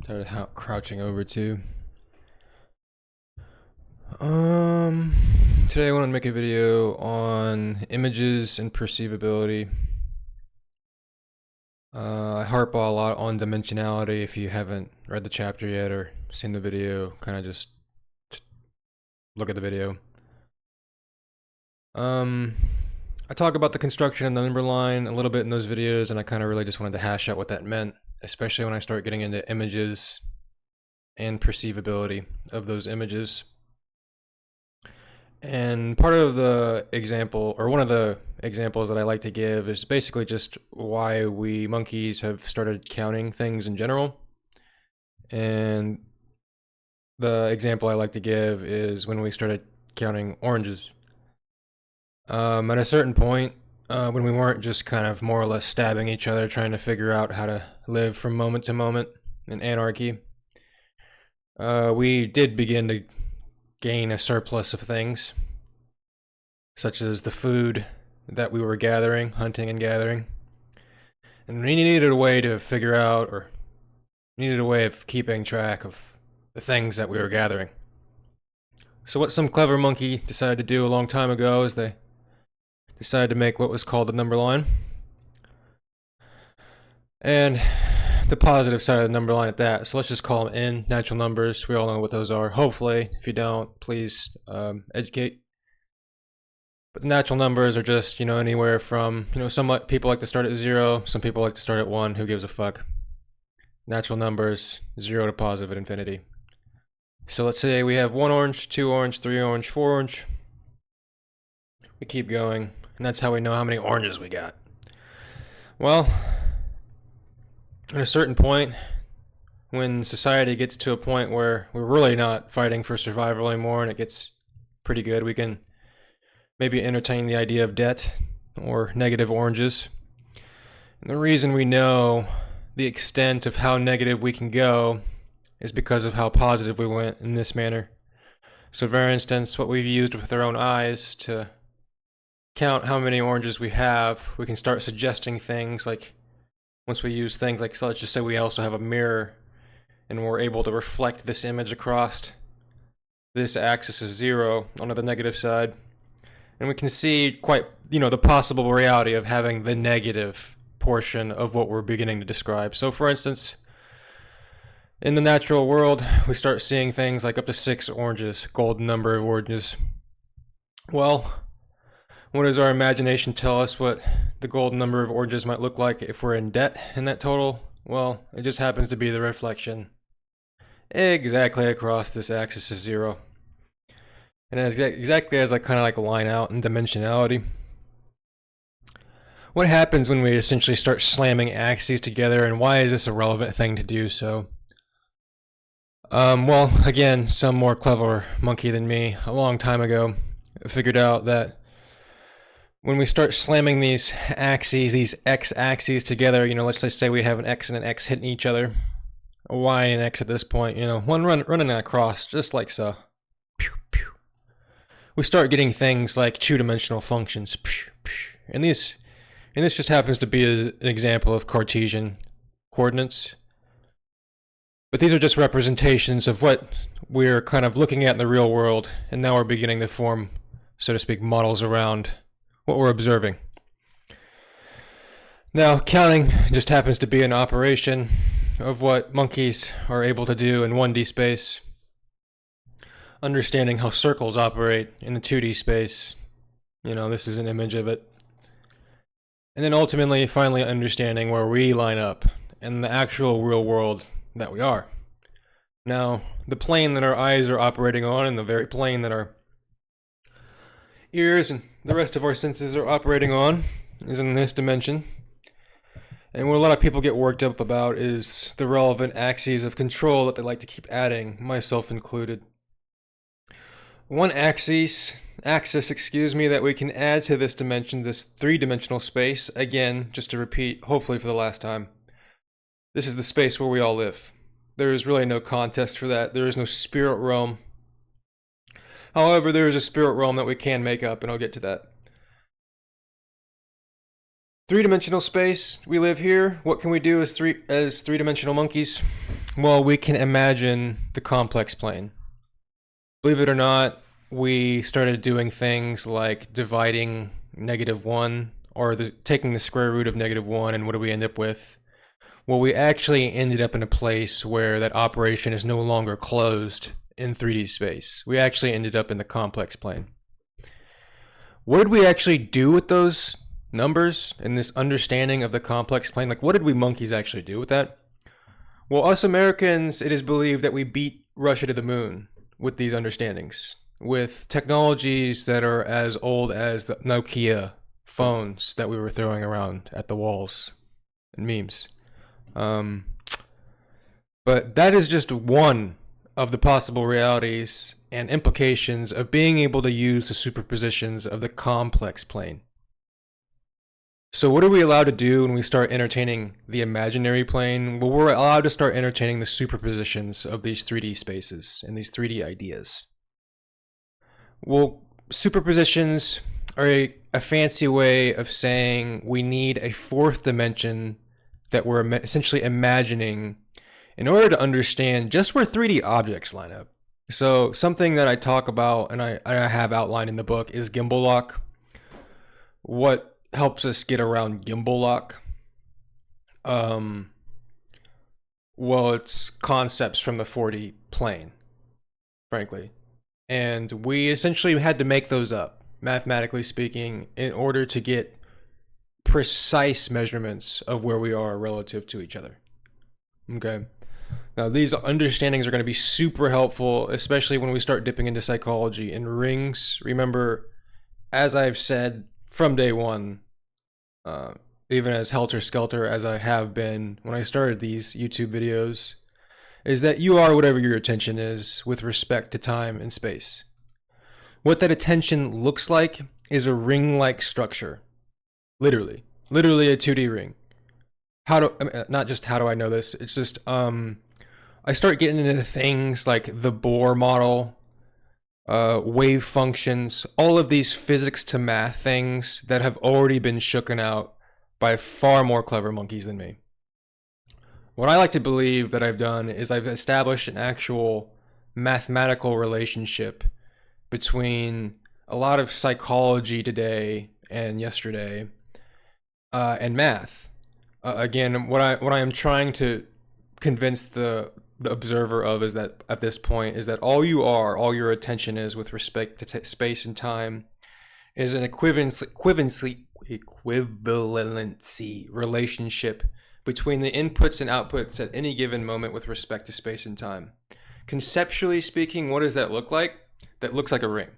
Started crouching over too. Today I want to make a video on images and perceivability. I harp a lot on dimensionality. If you haven't read the chapter yet or seen the video, kind of just look at the video. I talk about the construction of the number line a little bit in those videos, and I kind of really just wanted to hash out what that meant, especially when I start getting into images and perceivability of those images. And part of the example, or one of the examples that I like to give, is basically just why we monkeys have started counting things in general. And the example I like to give is when we started counting oranges. At a certain point, when we weren't just kind of more or less stabbing each other, trying to figure out how to live from moment to moment in anarchy, we did begin to gain a surplus of things, such as the food that we were gathering, hunting and gathering. And we needed a way to figure out, or needed a way of keeping track of the things that we were gathering. So what some clever monkey decided to do a long time ago is they decided to make what was called the number line. And the positive side of the number line at that. So let's just call them N, natural numbers. We all know what those are, hopefully. If you don't, please educate. But the natural numbers are just, anywhere from, some people like to start at 0, some people like to start at 1, who gives a fuck? Natural numbers, 0 to positive at infinity. So let's say we have 1 orange, 2 orange, 3 orange, 4 orange. We keep going, and that's how we know how many oranges we got. Well, at a certain point, when society gets to a point where we're really not fighting for survival anymore and it gets pretty good, we can maybe entertain the idea of debt or negative oranges. And the reason we know the extent of how negative we can go is because of how positive we went in this manner. So for instance, what we've used with our own eyes to count how many oranges we have, we can start suggesting things like, once we use things like, so let's just say we also have a mirror and we're able to reflect this image across this axis of 0 onto the negative side. And we can see quite, the possible reality of having the negative portion of what we're beginning to describe. So for instance, in the natural world, we start seeing things like up to 6 oranges, golden number of oranges. Well, what does our imagination tell us what the golden number of oranges might look like if we're in debt in that total? Well, it just happens to be the reflection exactly across this axis of 0. And exactly as I kind of line out in dimensionality. What happens when we essentially start slamming axes together, and why is this a relevant thing to do so? Well, again, some more clever monkey than me a long time ago figured out that when we start slamming these axes, these x-axes together, let's just say we have an x and an x hitting each other, a y and an x at this point, one running across, just like so. Pew, pew. We start getting things like two-dimensional functions, pew, pew. And this just happens to be an example of Cartesian coordinates. But these are just representations of what we're kind of looking at in the real world, and now we're beginning to form, so to speak, models around what we're observing. Now, counting just happens to be an operation of what monkeys are able to do in 1D space. Understanding how circles operate in the 2D space. This is an image of it. And then ultimately, finally understanding where we line up in the actual real world that we are. Now, the plane that our eyes are operating on, and the very plane that our ears and the rest of our senses are operating on, is in this dimension. And what a lot of people get worked up about is the relevant axes of control that they like to keep adding, myself included. One axis, that we can add to this dimension, this 3-dimensional space, again, just to repeat, hopefully for the last time, this is the space where we all live. There is really no contest for that. There is no spirit realm. However, there is a spirit realm that we can make up, and I'll get to that. 3-dimensional space, we live here. What can we do as three-dimensional monkeys? Well, we can imagine the complex plane. Believe it or not, we started doing things like dividing -1 or taking the square root of -1, and what do we end up with? Well, we actually ended up in a place where that operation is no longer closed in 3D space. We actually ended up in the complex plane. What did we actually do with those numbers and this understanding of the complex plane? Like, what did we monkeys actually do with that? Well, us Americans, it is believed that we beat Russia to the moon with these understandings, with technologies that are as old as the Nokia phones that we were throwing around at the walls and memes. But that is just one of the possible realities and implications of being able to use the superpositions of the complex plane. So what are we allowed to do when we start entertaining the imaginary plane? Well, we're allowed to start entertaining the superpositions of these 3D spaces and these 3D ideas. Well, superpositions are a fancy way of saying we need a fourth dimension that we're essentially imagining in order to understand just where 3D objects line up. So something that I talk about and I have outlined in the book is gimbal lock. What helps us get around gimbal lock? Well, it's concepts from the 4D plane, frankly. And we essentially had to make those up, mathematically speaking, in order to get precise measurements of where we are relative to each other. Okay. Now, these understandings are going to be super helpful, especially when we start dipping into psychology and rings. Remember, as I've said from day one, even as helter-skelter as I have been when I started these YouTube videos, is that you are whatever your attention is with respect to time and space. What that attention looks like is a ring-like structure. Literally a 2D ring. Not just how do I know this, it's just, I start getting into things like the Bohr model, wave functions, all of these physics to math things that have already been shooken out by far more clever monkeys than me. What I like to believe that I've done is I've established an actual mathematical relationship between a lot of psychology today and yesterday, and math. Again, what I am trying to convince the observer of is that at this point is that all your attention is with respect to space and time is an equivalency relationship between the inputs and outputs at any given moment with respect to space and time. Conceptually speaking, what does that look like? That looks like a ring.